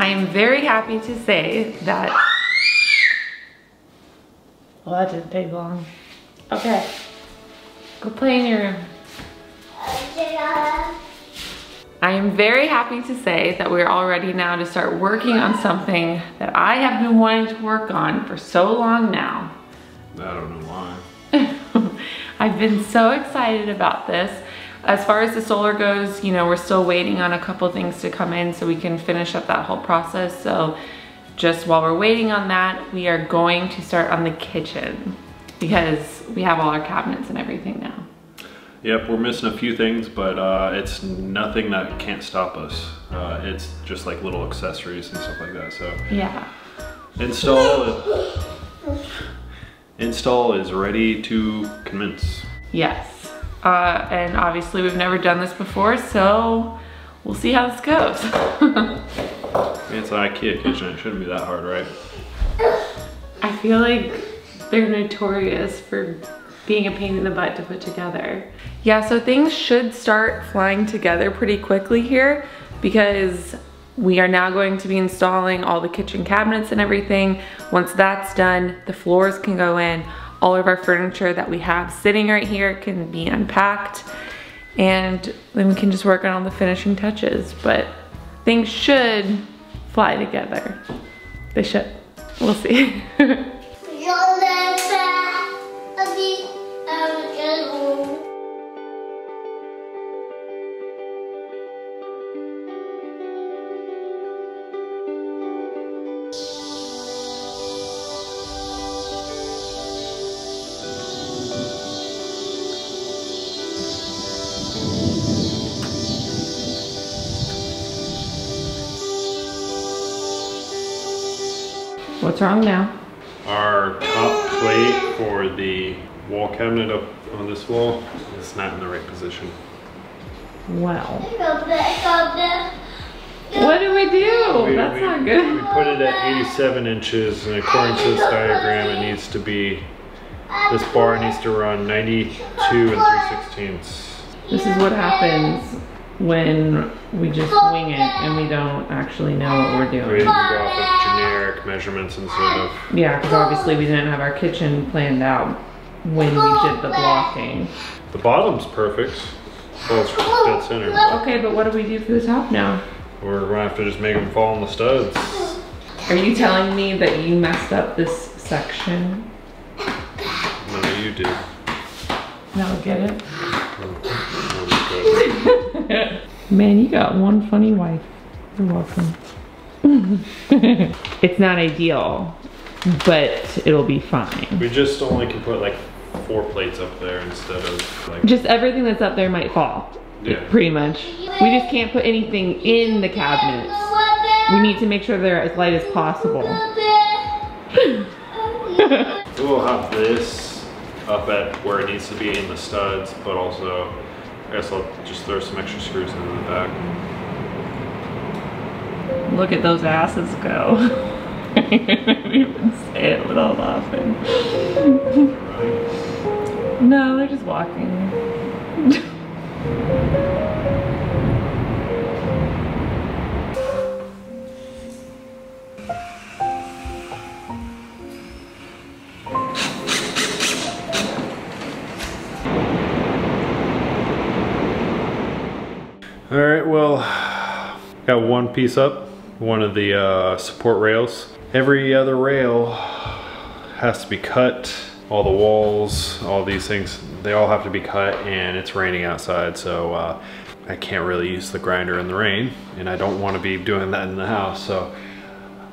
I am very happy to say that, well, that didn't take long. Okay, go play in your room. I am very happy to say that we're all ready now to start working on something that I have been wanting to work on for so long now. I don't know why. I've been so excited about this. As far as the solar goes, you know, we're still waiting on a couple things to come in so we can finish up that whole process. So just while we're waiting on that, we are going to start on the kitchen because we have all our cabinets and everything now. Yep, we're missing a few things, but it's nothing that can't stop us. It's just like little accessories and stuff like that. So yeah, install is ready to commence. Yes. And obviously we've never done this before, so we'll see how this goes. It's an IKEA kitchen, it shouldn't be that hard, right? I feel like they're notorious for being a pain in the butt to put together. Yeah, so things should start flying together pretty quickly here because we are now going to be installing all the kitchen cabinets and everything. Once that's done, the floors can go in. All of our furniture that we have sitting right here can be unpacked, and then we can just work on all the finishing touches. But things should fly together. They should. We'll see. What's wrong now? Our top plate for the wall cabinet up on this wall is not in the right position. Well. What do we do? That's not good. We put it at 87 inches, and according to this diagram, it needs to be, this bar needs to run 92 and 3/16. This is what happens when we just wing it and we don't actually know what we're doing. We go off of generic measurements instead of... Yeah, because obviously we didn't have our kitchen planned out when we did the blocking. The bottom's perfect. Well, it's dead center. Okay, but what do we do for the top now? We're gonna have to just make them fall on the studs. Are you telling me that you messed up this section? No, you did. No, get it? Oh, Man, you got one funny wife. You're welcome. It's not ideal, but it'll be fine. we just only can put like 4 plates up there instead of like... Just everything that's up there might fall. Yeah. Pretty much. We just can't put anything in the cabinets. We need to make sure they're as light as possible. We'll have this up at where it needs to be in the studs, but also I guess I'll just throw some extra screws in the back. Look at those asses go. I didn't even say it without laughing. No, they're just walking. All right, well, got one piece up, one of the support rails. Every other rail has to be cut. All the walls, all these things, they all have to be cut, and it's raining outside, so I can't really use the grinder in the rain, and I don't want to be doing that in the house, so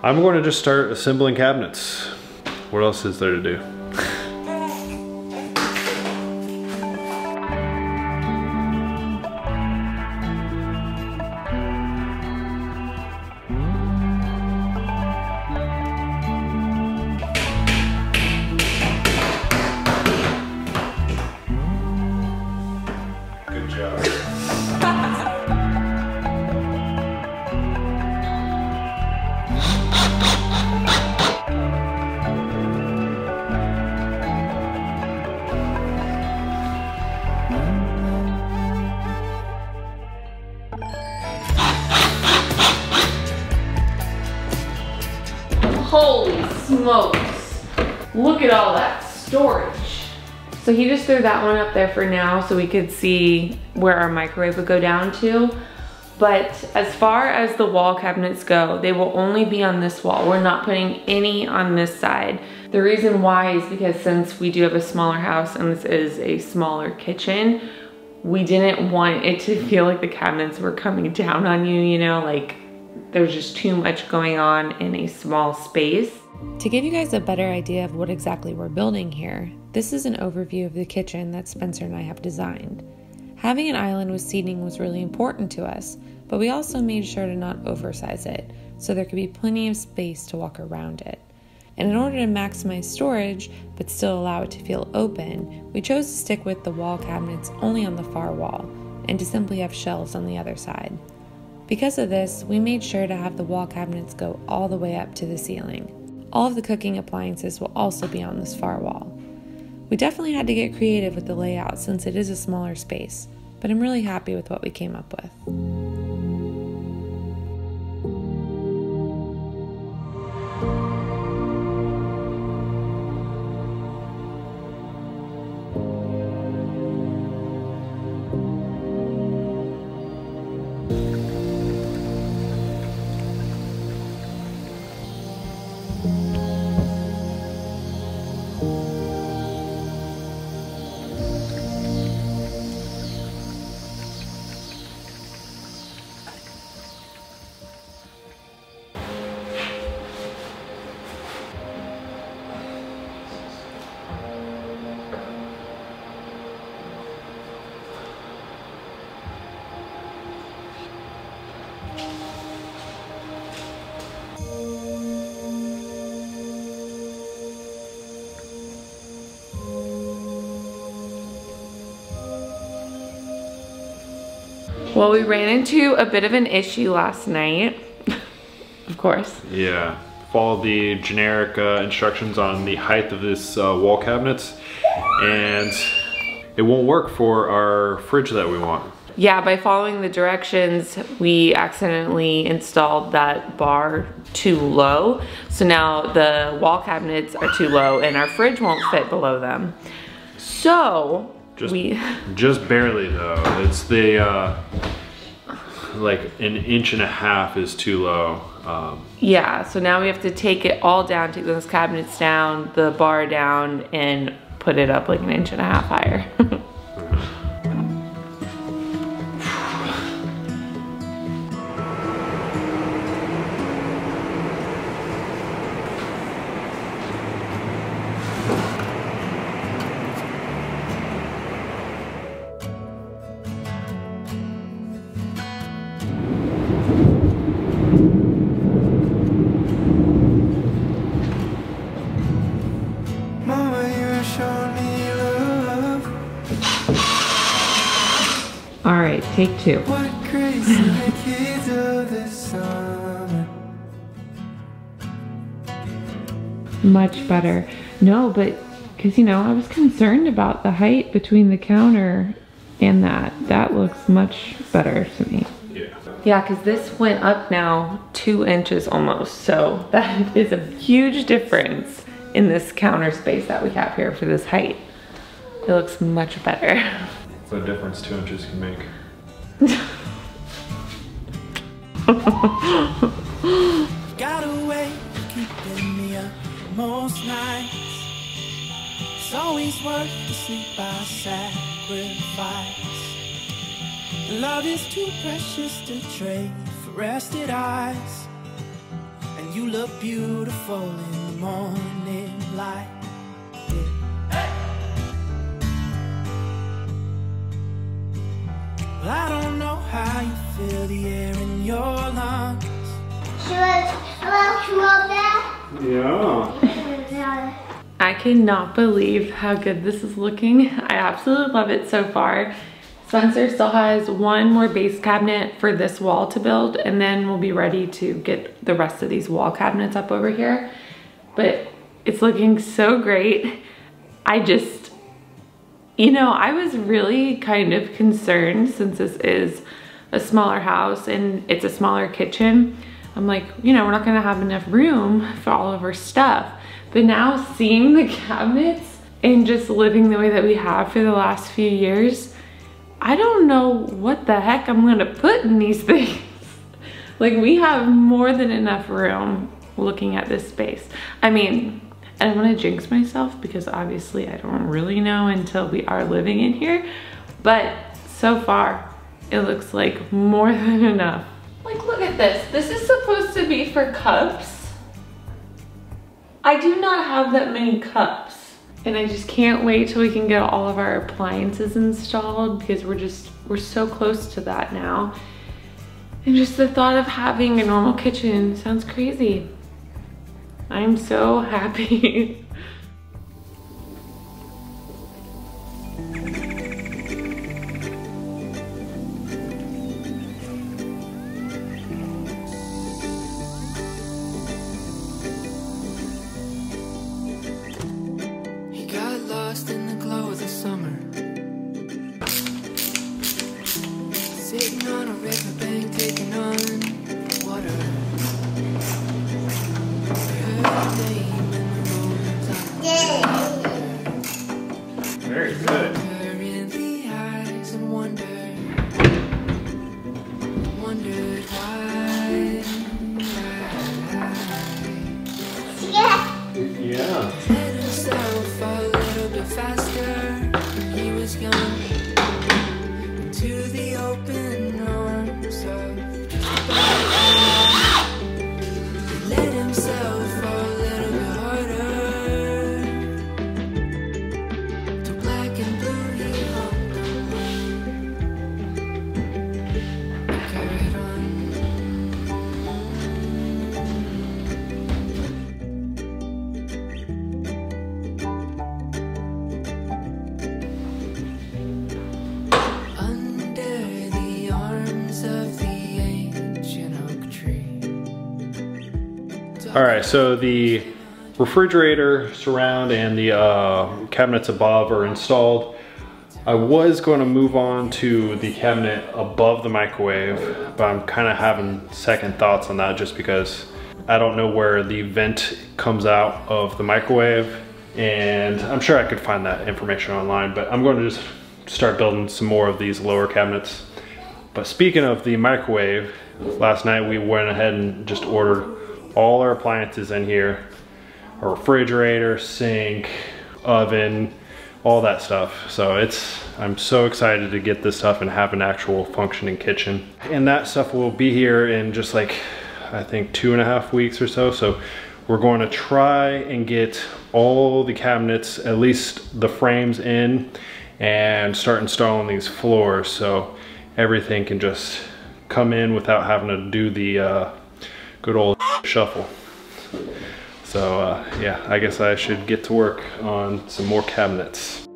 I'm going to just start assembling cabinets. What else is there to do? Good job. smokes. Look at all that storage. So he just threw that one up there for now so we could see where our microwave would go down to. But as far as the wall cabinets go, they will only be on this wall. We're not putting any on this side. The reason why is because since we do have a smaller house and this is a smaller kitchen, we didn't want it to feel like the cabinets were coming down on you, you know, like there's just too much going on in a small space. To give you guys a better idea of what exactly we're building here, this is an overview of the kitchen that Spencer and I have designed. Having an island with seating was really important to us, but we also made sure to not oversize it, so there could be plenty of space to walk around it. And in order to maximize storage, but still allow it to feel open, we chose to stick with the wall cabinets only on the far wall, and to simply have shelves on the other side. Because of this, we made sure to have the wall cabinets go all the way up to the ceiling. All of the cooking appliances will also be on this far wall. We definitely had to get creative with the layout since it is a smaller space, but I'm really happy with what we came up with. Well, we ran into a bit of an issue last night, of course. Yeah, follow the generic instructions on the height of this wall cabinets, and it won't work for our fridge that we want. Yeah, by following the directions, we accidentally installed that bar too low. So now the wall cabinets are too low and our fridge won't fit below them. So just barely though. It's the like an inch and a half is too low. Yeah, so now we have to take it all down, take those cabinets down, the bar down, and put it up like an inch and a half higher. All right, take two. What crazy kids of the summer. Much better. No, but because you know, I was concerned about the height between the counter and that. That looks much better to me. Yeah, because this went up now 2 inches almost. So that is a huge difference in this counter space that we have here for this height. It looks much better. What difference 2 inches can make. Got a way of keeping me up most nights. It's always worth the sleep I sacrifice. Love is too precious to trade for rested eyes. And you look beautiful in the morning light. Well, I don't know how you feel the air in your lungs. Should I love that? Yeah. I cannot believe how good this is looking. I absolutely love it so far. Spencer still has one more base cabinet for this wall to build, and then we'll be ready to get the rest of these wall cabinets up over here. But it's looking so great. You know, I was really kind of concerned since this is a smaller house and it's a smaller kitchen. I'm like, you know, we're not gonna have enough room for all of our stuff. But now seeing the cabinets and just living the way that we have for the last few years, I don't know what the heck I'm gonna put in these things. Like, we have more than enough room looking at this space. I mean, I don't wanna jinx myself because obviously I don't really know until we are living in here, but so far it looks like more than enough. Like, look at this. This is supposed to be for cups. I do not have that many cups. And I just can't wait till we can get all of our appliances installed because we're so close to that now. And just the thought of having a normal kitchen sounds crazy. I'm so happy. He got lost in the glow of the summer, sitting on a riverbank, taking on water. Very good. In the eyes and wondered why. Yeah. Let himself a little bit faster when he was young, into the open arms of just let himself a little bit harder. To black and blue he hung on, carried on. Under the arms of the ancient oak tree. All right, so the refrigerator surround and the cabinets above are installed. I was going to move on to the cabinet above the microwave, but I'm kind of having second thoughts on that just because I don't know where the vent comes out of the microwave, and I'm sure I could find that information online, but I'm going to just start building some more of these lower cabinets. But speaking of the microwave, last night we went ahead and just ordered all our appliances in here, our refrigerator, sink, oven, all that stuff. So I'm so excited to get this stuff and have an actual functioning kitchen. And that stuff will be here in just like, I think 2.5 weeks or so. So we're going to try and get all the cabinets, at least the frames in, and start installing these floors so everything can just come in without having to do the good old shuffle. So yeah, I guess I should get to work on some more cabinets.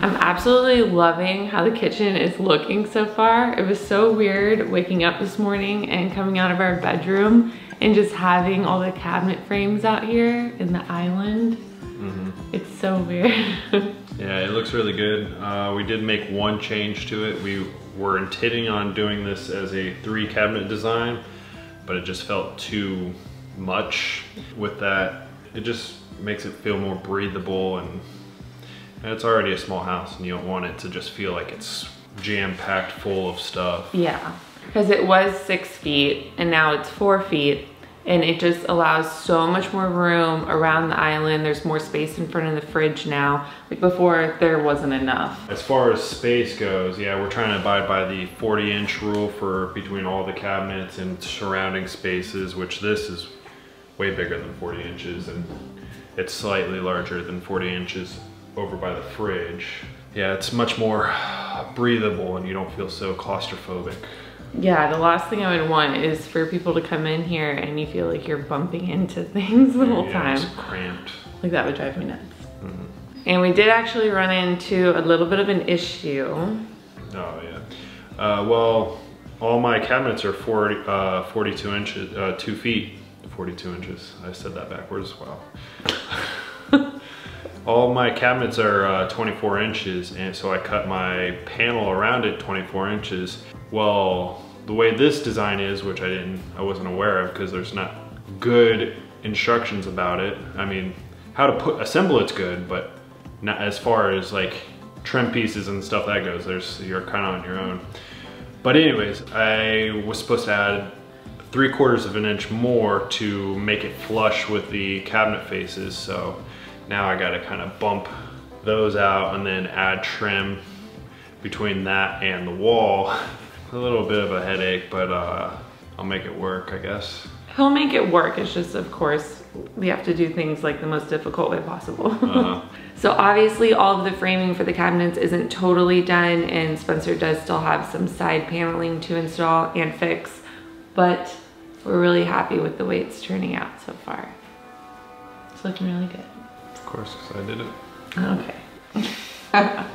I'm absolutely loving how the kitchen is looking so far. It was so weird waking up this morning and coming out of our bedroom and just having all the cabinet frames out here in the island. It's so weird. Yeah, it looks really good. We did make one change to it. We were intending on doing this as a 3 cabinet design, but it just felt too much with that. It just makes it feel more breathable, and it's already a small house and you don't want it to just feel like it's jam-packed full of stuff. Yeah, because it was 6 feet and now it's 4 feet, and it just allows so much more room around the island. There's more space in front of the fridge now. Like before, there wasn't enough. As far as space goes, yeah, we're trying to abide by the 40-inch rule for between all the cabinets and surrounding spaces, which this is way bigger than 40 inches, and it's slightly larger than 40 inches over by the fridge. Yeah, it's much more breathable and you don't feel so claustrophobic. Yeah, the last thing I would want is for people to come in here and you feel like you're bumping into things the whole time. It's cramped. Like that would drive me nuts. And we did actually run into a little bit of an issue. Oh yeah. Well, all my cabinets are 42 inches, 2 feet, 42 inches. I said that backwards, wow. All my cabinets are 24 inches, and so I cut my panel around it 24 inches. Well, the way this design is, which I wasn't aware of because there's not good instructions about it. I mean, how to assemble it's good, but not as far as like trim pieces and stuff that goes. You're kind of on your own. But anyways, I was supposed to add 3/4 of an inch more to make it flush with the cabinet faces. So now I got to kind of bump those out and then add trim between that and the wall. A little bit of a headache, but I'll make it work, I guess. He'll make it work. It's just, of course, we have to do things like the most difficult way possible. So obviously all of the framing for the cabinets isn't totally done, and Spencer does still have some side paneling to install and fix, but we're really happy with the way it's turning out so far. It's looking really good. Of course, because I did it. Okay.